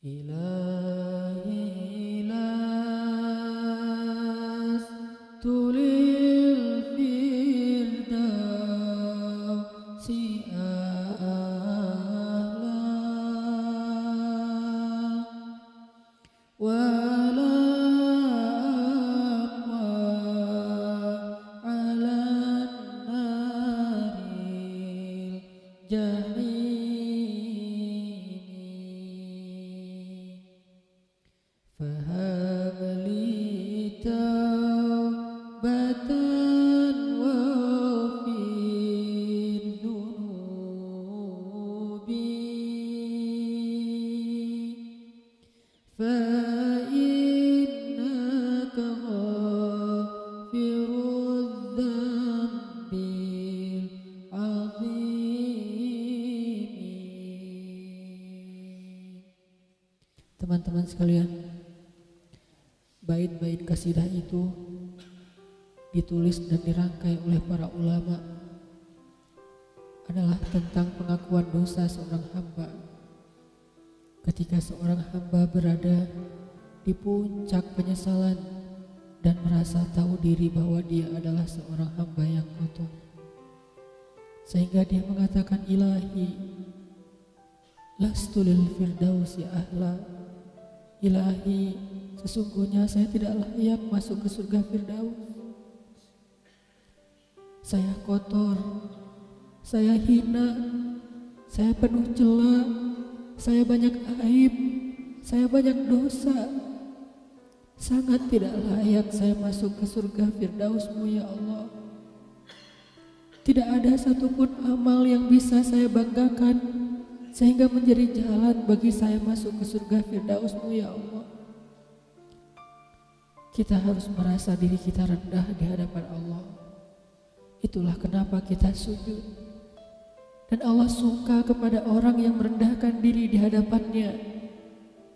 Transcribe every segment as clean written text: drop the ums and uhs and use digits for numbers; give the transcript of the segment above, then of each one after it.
إلهي لست للفردوس أعلى ولا أقوى على النار الجحيم فهب لي توبة واغفر ذنوبي فإنك غافر الذنب العظيم. Teman-teman sekalian, bait-bait kasidah itu ditulis dan dirangkai oleh para ulama adalah tentang pengakuan dosa seorang hamba. Ketika seorang hamba berada di puncak penyesalan dan merasa tahu diri bahwa dia adalah seorang hamba yang kotor, sehingga dia mengatakan, Ilahi lastu lil firdausi ahla. Ilahi, sesungguhnya saya tidak layak masuk ke surga Firdaus. Saya kotor, saya hina, saya penuh cela, saya banyak aib, saya banyak dosa. Sangat tidak layak saya masuk ke surga Firdaus-Mu ya Allah. Tidak ada satupun amal yang bisa saya banggakan sehingga menjadi jalan bagi saya masuk ke surga Firdaus-Mu ya Allah. Kita harus merasa diri kita rendah di hadapan Allah. Itulah kenapa kita sujud. Dan Allah suka kepada orang yang merendahkan diri di hadapannya.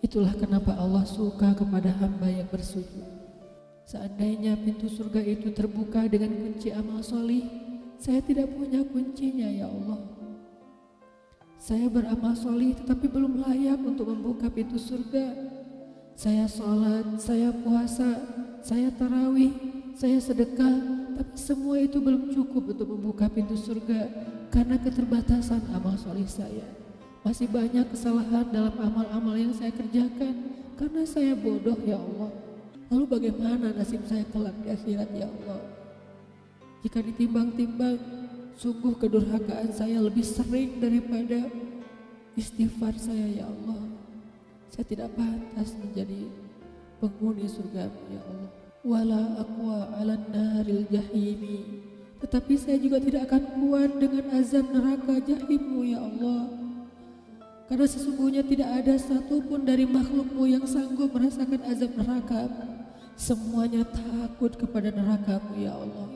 Itulah kenapa Allah suka kepada hamba yang bersujud. Seandainya pintu surga itu terbuka dengan kunci amal solih, saya tidak punya kuncinya ya Allah. Saya beramal solih tetapi belum layak untuk membuka pintu surga. Saya sholat, saya puasa, saya tarawih, saya sedekah, tapi semua itu belum cukup untuk membuka pintu surga karena keterbatasan amal solih saya. Masih banyak kesalahan dalam amal-amal yang saya kerjakan karena saya bodoh ya Allah. Lalu bagaimana nasib saya kelak di akhirat ya Allah? Jika ditimbang-timbang, sungguh kedurhakaan saya lebih sering daripada istighfar saya ya Allah. Saya tidak pantas menjadi penghuni surga ya Allah. Wala aqwa 'alan naril jahimi. Tetapi saya juga tidak akan kuat dengan azab neraka jahim-Mu ya Allah. Karena sesungguhnya tidak ada satupun dari makhluk-Mu yang sanggup merasakan azab neraka. Semuanya takut kepada neraka-Mu ya Allah.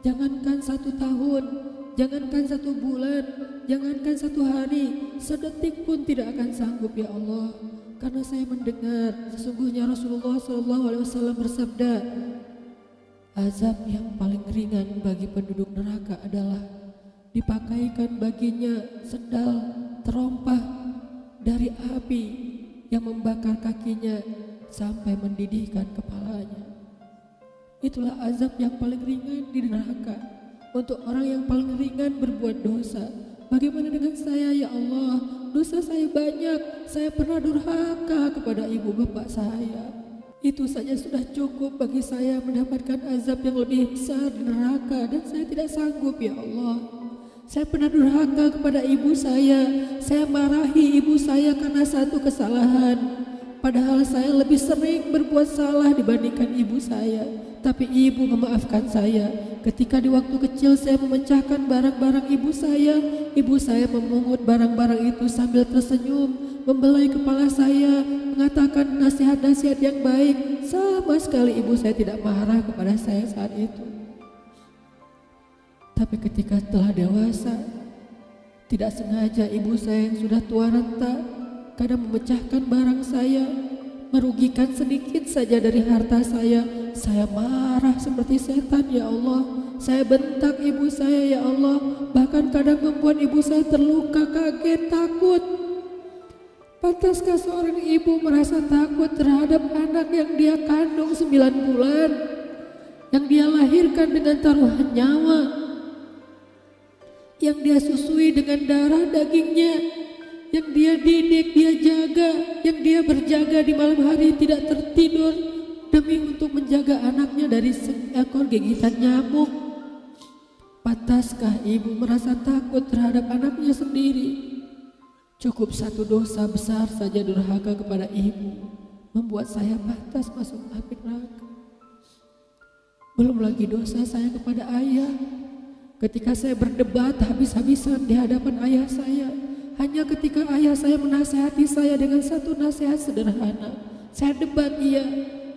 Jangankan 1 tahun, jangankan 1 bulan, jangankan 1 hari, sedetik pun tidak akan sanggup ya Allah. Karena saya mendengar sesungguhnya Rasulullah SAW bersabda, azab yang paling ringan bagi penduduk neraka adalah dipakaikan baginya sendal terompah dari api yang membakar kakinya sampai mendidihkan kepalanya. Itulah azab yang paling ringan di neraka untuk orang yang paling ringan berbuat dosa. Bagaimana dengan saya ya Allah? Dosa saya banyak, saya pernah durhaka kepada ibu bapak saya. Itu saja sudah cukup bagi saya mendapatkan azab yang lebih besar di neraka, dan saya tidak sanggup ya Allah. Saya pernah durhaka kepada ibu saya marahi ibu saya karena 1 kesalahan. Padahal saya lebih sering berbuat salah dibandingkan ibu saya. Tapi ibu memaafkan saya. Ketika di waktu kecil saya memecahkan barang-barang ibu saya memungut barang-barang itu sambil tersenyum, membelai kepala saya, mengatakan nasihat-nasihat yang baik. Sama sekali ibu saya tidak marah kepada saya saat itu. Tapi ketika telah dewasa, tidak sengaja ibu saya yang sudah tua renta kadang memecahkan barang saya, merugikan sedikit saja dari harta saya marah seperti setan ya Allah. Saya bentak ibu saya ya Allah, bahkan kadang membuat ibu saya terluka, kaget, takut. Pantaskah seorang ibu merasa takut terhadap anak yang dia kandung 9 bulan, yang dia lahirkan dengan taruhan nyawa, yang dia susui dengan darah dagingnya, yang dia didik, dia jaga, yang dia berjaga di malam hari tidak tertidur demi untuk menjaga anaknya dari seekor gigitan nyamuk? Pantaskah ibu merasa takut terhadap anaknya sendiri? Cukup satu dosa besar saja durhaka kepada ibu membuat saya pantas masuk api neraka. Belum lagi dosa saya kepada ayah. Ketika saya berdebat habis-habisan di hadapan ayah saya, hanya ketika ayah saya menasihati saya dengan satu nasihat sederhana, saya debat dia,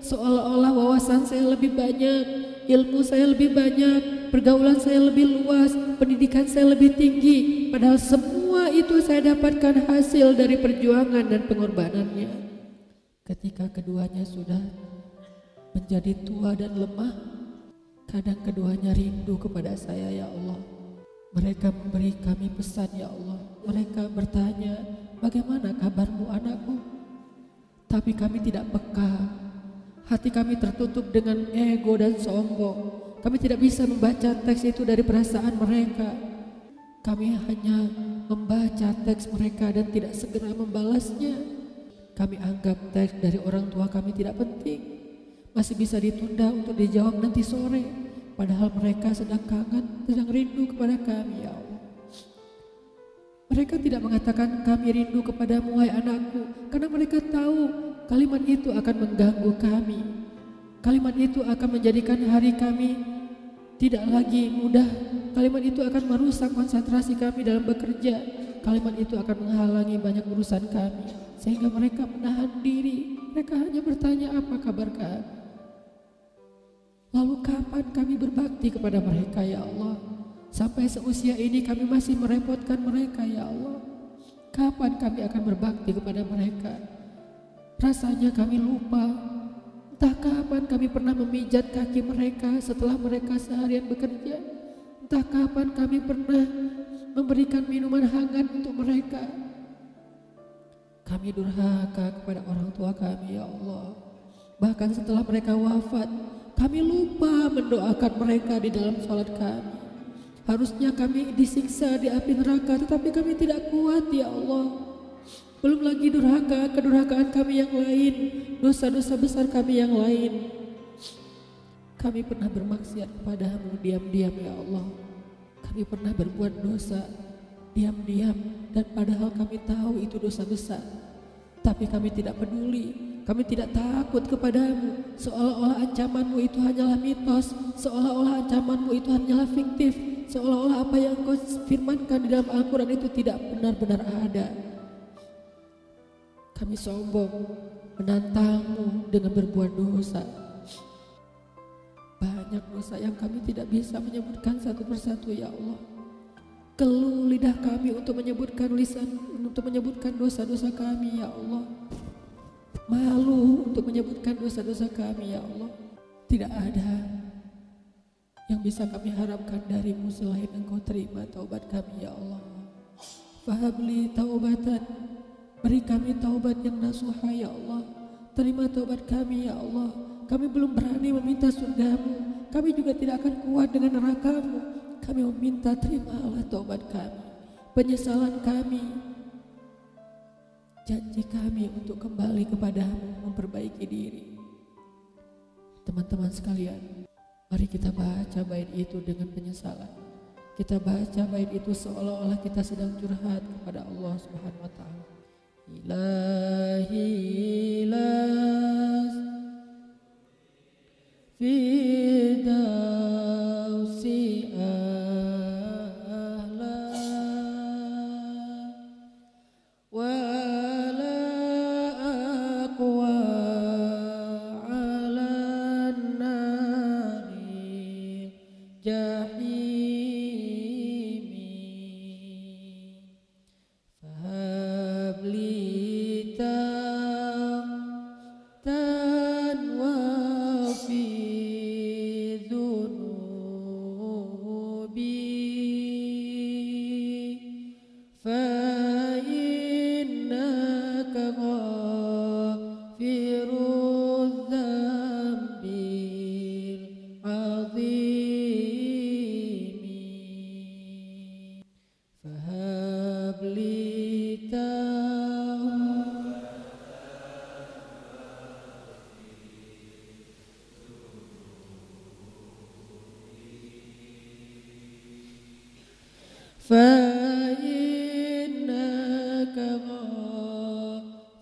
seolah-olah wawasan saya lebih banyak, ilmu saya lebih banyak, pergaulan saya lebih luas, pendidikan saya lebih tinggi. Padahal semua itu saya dapatkan hasil dari perjuangan dan pengorbanannya. Ketika keduanya sudah menjadi tua dan lemah, kadang keduanya rindu kepada saya, ya Allah. Mereka memberi kami pesan, ya Allah. Mereka bertanya, bagaimana kabarmu anakku? Tapi kami tidak peka. Hati kami tertutup dengan ego dan sombong. Kami tidak bisa membaca teks itu dari perasaan mereka. Kami hanya membaca teks mereka dan tidak segera membalasnya. Kami anggap teks dari orang tua kami tidak penting, masih bisa ditunda untuk dijawab nanti sore. Padahal mereka sedang kangen, sedang rindu kepada kami, ya Allah. Mereka tidak mengatakan kami rindu kepadamu, wahai anakku, karena mereka tahu kalimat itu akan mengganggu kami. Kalimat itu akan menjadikan hari kami tidak lagi mudah. Kalimat itu akan merusak konsentrasi kami dalam bekerja. Kalimat itu akan menghalangi banyak urusan kami, sehingga mereka menahan diri. Mereka hanya bertanya, apa kabar kami? Lalu kapan kami berbakti kepada mereka, ya Allah? Sampai seusia ini kami masih merepotkan mereka, ya Allah. Kapan kami akan berbakti kepada mereka? Rasanya kami lupa. Entah kapan kami pernah memijat kaki mereka setelah mereka seharian bekerja. Entah kapan kami pernah memberikan minuman hangat untuk mereka. Kami durhaka kepada orang tua kami, ya Allah. Bahkan setelah mereka wafat, kami lupa mendoakan mereka di dalam sholat kami. Harusnya kami disiksa di api neraka, tetapi kami tidak kuat, ya Allah. Belum lagi durhaka, kedurhakaan kami yang lain, dosa-dosa besar kami yang lain. Kami pernah bermaksiat kepadamu diam-diam, ya Allah. Kami pernah berbuat dosa diam-diam, dan padahal kami tahu itu dosa besar. Tapi kami tidak peduli, kami tidak takut kepadamu. Seolah-olah ancamanmu itu hanyalah mitos, seolah-olah ancamanmu itu hanyalah fiktif, seolah-olah apa yang kau firmankan di dalam Al-Quran itu tidak benar-benar ada. Kami sombong, menantangmu dengan berbuat dosa. Banyak dosa yang kami tidak bisa menyebutkan satu persatu, ya Allah. Keluh lidah kami untuk menyebutkan dosa-dosa kami, ya Allah. Malu untuk menyebutkan dosa-dosa kami, ya Allah. Tidak ada yang bisa kami harapkan darimu selain Engkau terima taubat kami, ya Allah. Fahabli taubatan, beri kami taubat yang nasuha, ya Allah. Terima taubat kami, ya Allah. Kami belum berani meminta surgamu, kami juga tidak akan kuat dengan nerakamu. Kami meminta terimalah taubat kami, penyesalan kami, janji kami untuk kembali kepadamu, memperbaiki diri. Teman-teman sekalian, mari kita baca bait itu dengan penyesalan. Kita baca bait itu seolah-olah kita sedang curhat kepada Allah Subhanahu wa Ta'ala. Ilahi ilas Firdausi ahla wala aqwa ala nari jahimi fahabli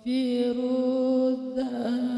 الذنب